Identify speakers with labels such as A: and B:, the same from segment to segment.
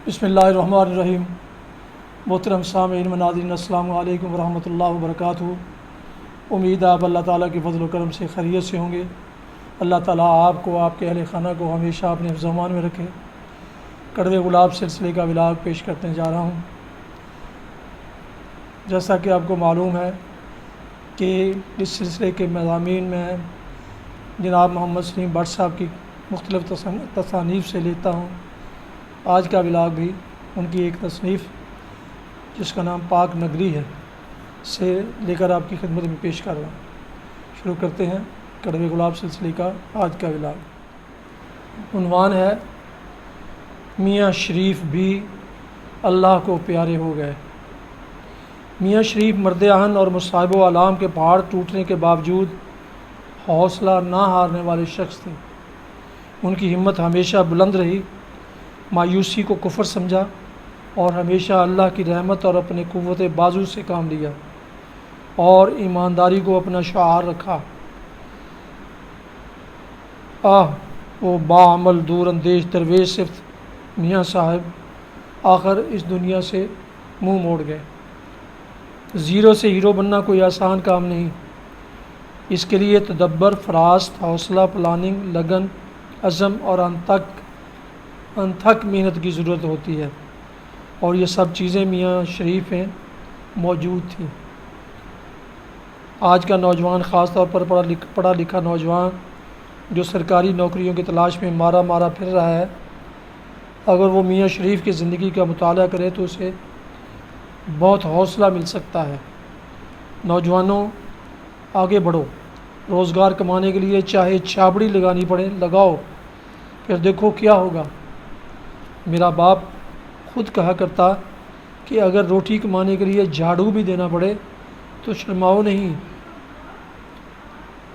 A: بسم اللہ الرحمن الرحیم۔ محترم سامعین و ناظرین، السلام علیکم ورحمۃ اللہ وبرکاتہ۔ امید ہے آپ اللہ تعالیٰ کے فضل و کرم سے خیریت سے ہوں گے۔ اللہ تعالیٰ آپ کو، آپ کے اہل خانہ کو ہمیشہ اپنے حفظ و امان میں رکھے۔ کڑوے گلاب سلسلے کا ولاگ پیش کرنے جا رہا ہوں۔ جیسا کہ آپ کو معلوم ہے کہ اس سلسلے کے مضامین میں جناب محمد سلیم بٹ صاحب کی مختلف تصانیف سے لیتا ہوں۔ آج کا ولاگ بھی ان کی ایک تصنیف جس کا نام پاک نگری ہے سے لے کر آپ کی خدمت میں پیش کر رہا ہوں۔ شروع کرتے ہیں کڑوے گلاب سلسلے کا آج کا ولاگ۔ عنوان ہے میاں شریف بھی اللہ کو پیارے ہو گئے۔ میاں شریف مرد آہن اور مصائب و آلام کے پہاڑ ٹوٹنے کے باوجود حوصلہ نہ ہارنے والے شخص تھے۔ ان کی ہمت ہمیشہ بلند رہی، مایوسی کو کفر سمجھا اور ہمیشہ اللہ کی رحمت اور اپنے قوت بازو سے کام لیا اور ایمانداری کو اپنا شعار رکھا۔ وہ باعمل دور اندیش درویش صفت میاں صاحب آخر اس دنیا سے منہ موڑ گئے۔ زیرو سے ہیرو بننا کوئی آسان کام نہیں۔ اس کے لیے تدبر، فراست، حوصلہ، پلاننگ، لگن، عزم اور انتھک محنت کی ضرورت ہوتی ہے، اور یہ سب چیزیں میاں شریف میں موجود تھیں۔ آج کا نوجوان، خاص طور پر پڑھا لکھا نوجوان جو سرکاری نوکریوں کی تلاش میں مارا پھر رہا ہے، اگر وہ میاں شریف کی زندگی کا مطالعہ کرے تو اسے بہت حوصلہ مل سکتا ہے۔ نوجوانوں، آگے بڑھو۔ روزگار کمانے کے لیے چاہے چھابڑی لگانی پڑے لگاؤ، پھر دیکھو کیا ہوگا۔ میرا باپ خود کہا کرتا کہ اگر روٹی کمانے کے لیے جھاڑو بھی دینا پڑے تو شرماؤ نہیں،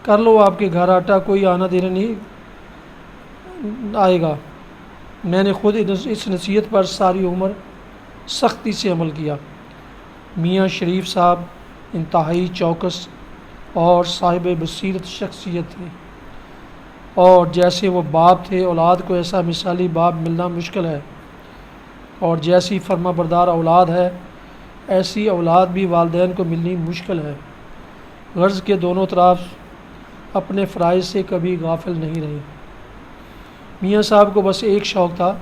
A: کر لو آپ کے گھر آٹا، کوئی آنا دینا نہیں آئے گا۔ میں نے خود اس نصیحت پر ساری عمر سختی سے عمل کیا۔ میاں شریف صاحب انتہائی چوکس اور صاحب بصیرت شخصیت تھے، اور جیسے وہ باپ تھے، اولاد کو ایسا مثالی باپ ملنا مشکل ہے، اور جیسی فرما بردار اولاد ہے ایسی اولاد بھی والدین کو ملنی مشکل ہے۔ غرض کے دونوں طرف اپنے فرائض سے کبھی غافل نہیں رہے۔ میاں صاحب کو بس ایک شوق تھا،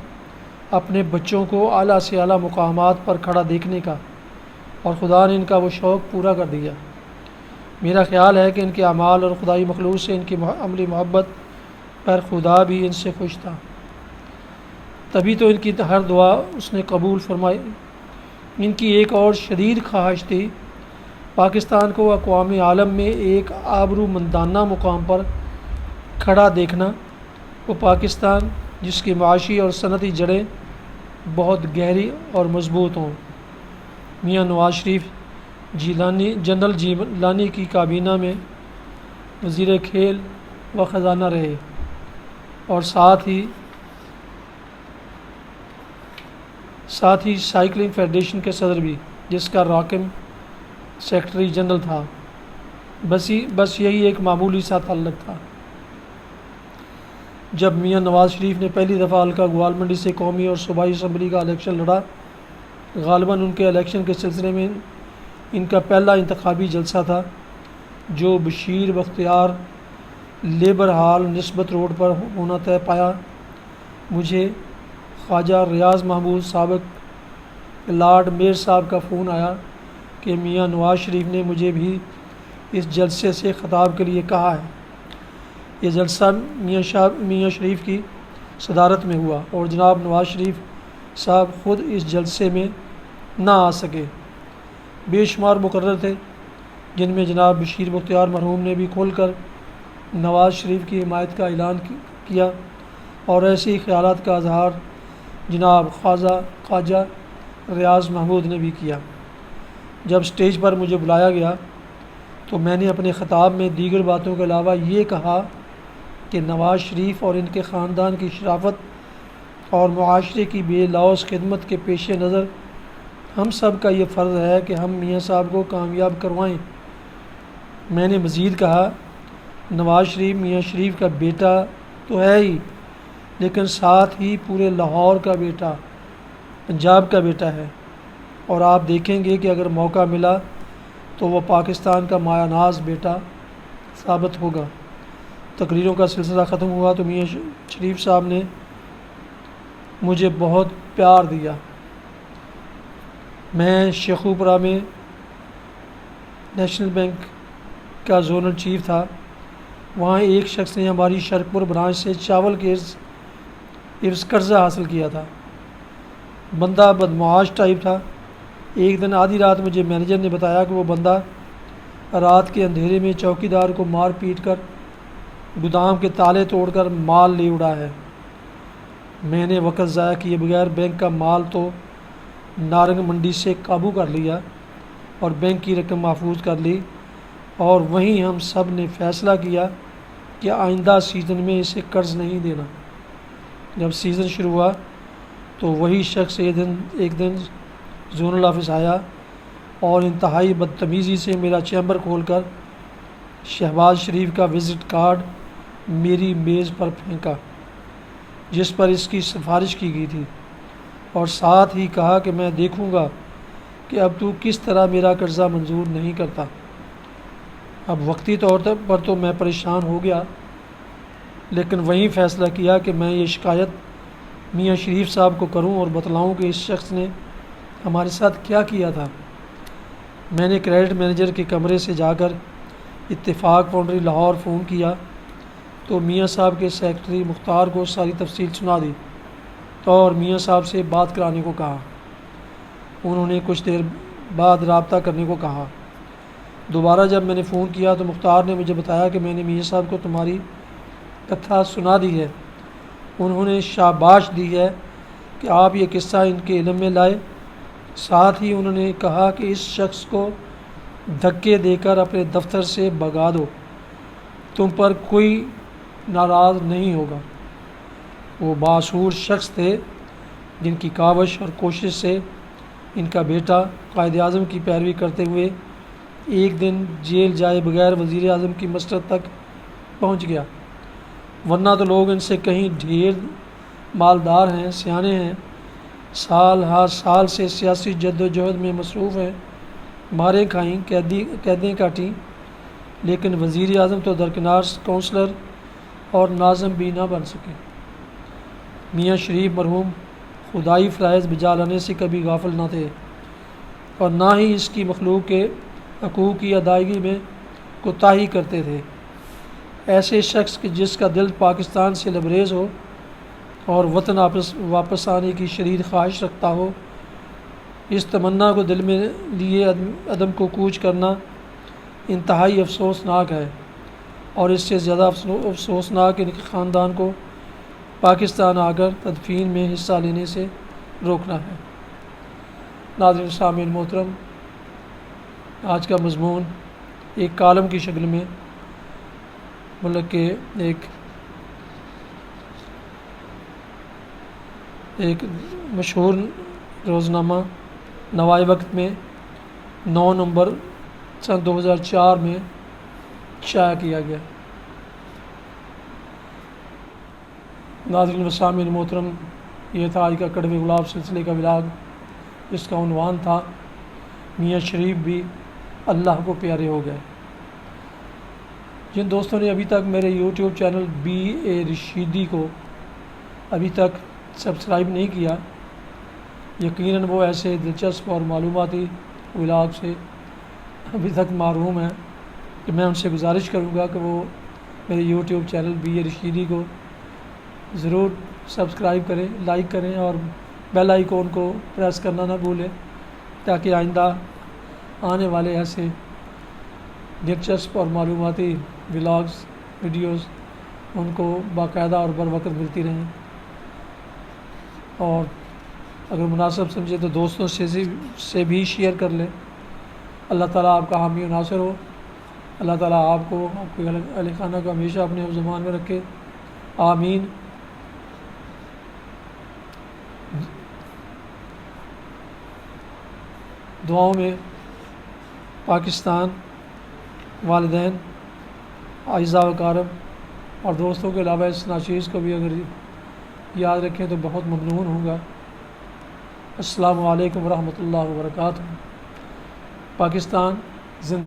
A: اپنے بچوں کو اعلیٰ سے اعلیٰ مقامات پر کھڑا دیکھنے کا، اور خدا نے ان کا وہ شوق پورا کر دیا۔ میرا خیال ہے کہ ان کے اعمال اور خدائی مخلوق سے ان کی عملی محبت پر خدا بھی ان سے خوش تھا، تبھی تو ان کی ہر دعا اس نے قبول فرمائی۔ ان کی ایک اور شدید خواہش تھی، پاکستان کو اقوام عالم میں ایک آبرومندانہ مقام پر کھڑا دیکھنا، وہ پاکستان جس کی معاشی اور صنعتی جڑیں بہت گہری اور مضبوط ہوں۔ میاں نواز شریف جنرل جیلانی کی کابینہ میں وزیر کھیل و خزانہ رہے، اور ساتھ ہی سائیکلنگ فیڈریشن کے صدر بھی، جس کا راکم سیکرٹری جنرل تھا۔ بس یہی ایک معمولی سا تعلق تھا۔ جب میاں نواز شریف نے پہلی دفعہ حلقہ گوالمنڈی سے قومی اور صوبائی اسمبلی کا الیکشن لڑا، غالباً ان کے الیکشن کے سلسلے میں ان کا پہلا انتخابی جلسہ تھا، جو بشیر بختیار لیبر ہال نسبت روڈ پر ہونا طے پایا۔ مجھے خواجہ ریاض محمود سابق لارڈ میئر صاحب کا فون آیا کہ میاں نواز شریف نے مجھے بھی اس جلسے سے خطاب کے لیے کہا ہے۔ یہ جلسہ میاں شریف کی صدارت میں ہوا، اور جناب نواز شریف صاحب خود اس جلسے میں نہ آ سکے۔ بے شمار مقرر تھے، جن میں جناب بشیر بختیار مرحوم نے بھی کھول کر نواز شریف کی حمایت کا اعلان کیا، اور ایسے ہی خیالات کا اظہار جناب خواجہ ریاض محمود نے بھی کیا۔ جب سٹیج پر مجھے بلایا گیا تو میں نے اپنے خطاب میں دیگر باتوں کے علاوہ یہ کہا کہ نواز شریف اور ان کے خاندان کی شرافت اور معاشرے کی بے لوث خدمت کے پیش نظر ہم سب کا یہ فرض ہے کہ ہم میاں صاحب کو کامیاب کروائیں۔ میں نے مزید کہا، نواز شریف میاں شریف کا بیٹا تو ہے ہی، لیکن ساتھ ہی پورے لاہور کا بیٹا پنجاب کا بیٹا ہے اور آپ دیکھیں گے کہ اگر موقع ملا تو وہ پاکستان کا مایہ ناز بیٹا ثابت ہوگا۔ تقریروں کا سلسلہ ختم ہوا تو میاں شریف صاحب نے مجھے بہت پیار دیا۔ میں شیخوپورہ میں نیشنل بینک کا زونل چیف تھا۔ وہاں ایک شخص نے ہماری شرکپور برانچ سے چاول کے عوض قرضہ حاصل کیا تھا۔ بندہ بدمعاش ٹائپ تھا۔ ایک دن آدھی رات مجھے مینیجر نے بتایا کہ وہ بندہ رات کے اندھیرے میں چوکیدار کو مار پیٹ کر گودام کے تالے توڑ کر مال لے اڑا ہے۔ میں نے وقت ضائع کیے بغیر بینک کا مال تو نارنگ منڈی سے قابو کر لیا اور بینک کی رقم محفوظ کر لی، اور وہیں ہم سب نے فیصلہ کیا کہ آئندہ سیزن میں اسے قرض نہیں دینا۔ جب سیزن شروع ہوا تو وہی شخص ایک دن زونل آفس آیا اور انتہائی بدتمیزی سے میرا چیمبر کھول کر شہباز شریف کا وزٹ کارڈ میری میز پر پھینکا، جس پر اس کی سفارش کی گئی تھی، اور ساتھ ہی کہا کہ میں دیکھوں گا کہ اب تو کس طرح میرا قرضہ منظور نہیں کرتا۔ اب وقتی طور پر تو میں پریشان ہو گیا، لیکن وہیں فیصلہ کیا کہ میں یہ شکایت میاں شریف صاحب کو کروں اور بتلاؤں کہ اس شخص نے ہمارے ساتھ کیا کیا تھا۔ میں نے کریڈٹ مینیجر کے کمرے سے جا کر اتفاق فاؤنڈری لاہور فون کیا تو میاں صاحب کے سیکرٹری مختار کو ساری تفصیل سنا دی اور میاں صاحب سے بات کرانے کو کہا۔ انہوں نے کچھ دیر بعد رابطہ کرنے کو کہا۔ دوبارہ جب میں نے فون کیا تو مختار نے مجھے بتایا کہ میں نے میاں صاحب کو تمہاری کتھا سنا دی ہے۔ انہوں نے شاباش دی ہے کہ آپ یہ قصہ ان کے علم میں لائے۔ ساتھ ہی انہوں نے کہا کہ اس شخص کو دھکے دے کر اپنے دفتر سے بھگا دو، تم پر کوئی ناراض نہیں ہوگا۔ وہ باشعور شخص تھے جن کی کاوش اور کوشش سے ان کا بیٹا قائد اعظم کی پیروی کرتے ہوئے ایک دن جیل جائے بغیر وزیر اعظم کی مسٹر تک پہنچ گیا، ورنہ تو لوگ ان سے کہیں ڈھیر مالدار ہیں، سیانے ہیں، سال ہر سال سے سیاسی جد و جہد میں مصروف ہیں، مارے کھائیں، قیدیں کاٹیں، لیکن وزیر اعظم تو درکنار کونسلر اور ناظم بھی نہ بن سکے۔ میاں شریف مرحوم خدائی فرائض بجا لانے سے کبھی غافل نہ تھے اور نہ ہی اس کی مخلوق کے حقوق کی ادائیگی میں کوتاہی کرتے تھے۔ ایسے شخص جس کا دل پاکستان سے لبریز ہو اور وطن واپس آنے کی شدید خواہش رکھتا ہو، اس تمنا کو دل میں لیے عدم کو کوچ کرنا انتہائی افسوسناک ہے، اور اس سے زیادہ افسوسناک ان کے خاندان کو پاکستان آ کر تدفین میں حصہ لینے سے روکنا ہے۔ ناظرین سامعین محترم، آج کا مضمون ایک کالم کی شکل میں ملک کے ایک مشہور روزنامہ نوائے وقت میں 9 نومبر سن 2004 میں شائع کیا گیا۔ ناظرین و سامعین محترم، یہ تھا آج کا کڑوے گلاب سلسلے کا ولاگ، جس کا عنوان تھا میاں شریف بھی اللہ کو پیارے ہو گئے۔ جن دوستوں نے ابھی تک میرے یوٹیوب چینل BA رشیدی کو ابھی تک سبسکرائب نہیں کیا، یقیناً وہ ایسے دلچسپ اور معلوماتی ولاگ سے ابھی تک محروم ہیں کہ میں ان سے گزارش کروں گا کہ وہ میرے یوٹیوب چینل BA رشیدی کو ضرور سبسکرائب کریں، لائک کریں اور بیل آئیکن کو پریس کرنا نہ بھولیں، تاکہ آئندہ آنے والے ایسے دلچسپ اور معلوماتی ولاگز ویڈیوز ان کو باقاعدہ اور بر وقت ملتی رہیں، اور اگر مناسب سمجھے تو دوستوں سے بھی شیئر کر لیں۔ اللہ تعالیٰ آپ کا حامی و ناصر ہو۔ اللہ تعالیٰ آپ کو، آپ کے اہل خانہ کو ہمیشہ اپنے حفظ و امان میں رکھے، آمین۔ دعاؤں میں پاکستان، والدین، اعزاء و اقارب اور دوستوں کے علاوہ اس ناچیز کو بھی اگر یاد رکھیں تو بہت ممنون ہوں گا۔ السلام علیکم ورحمۃ اللہ وبرکاتہ۔ پاکستان زندہ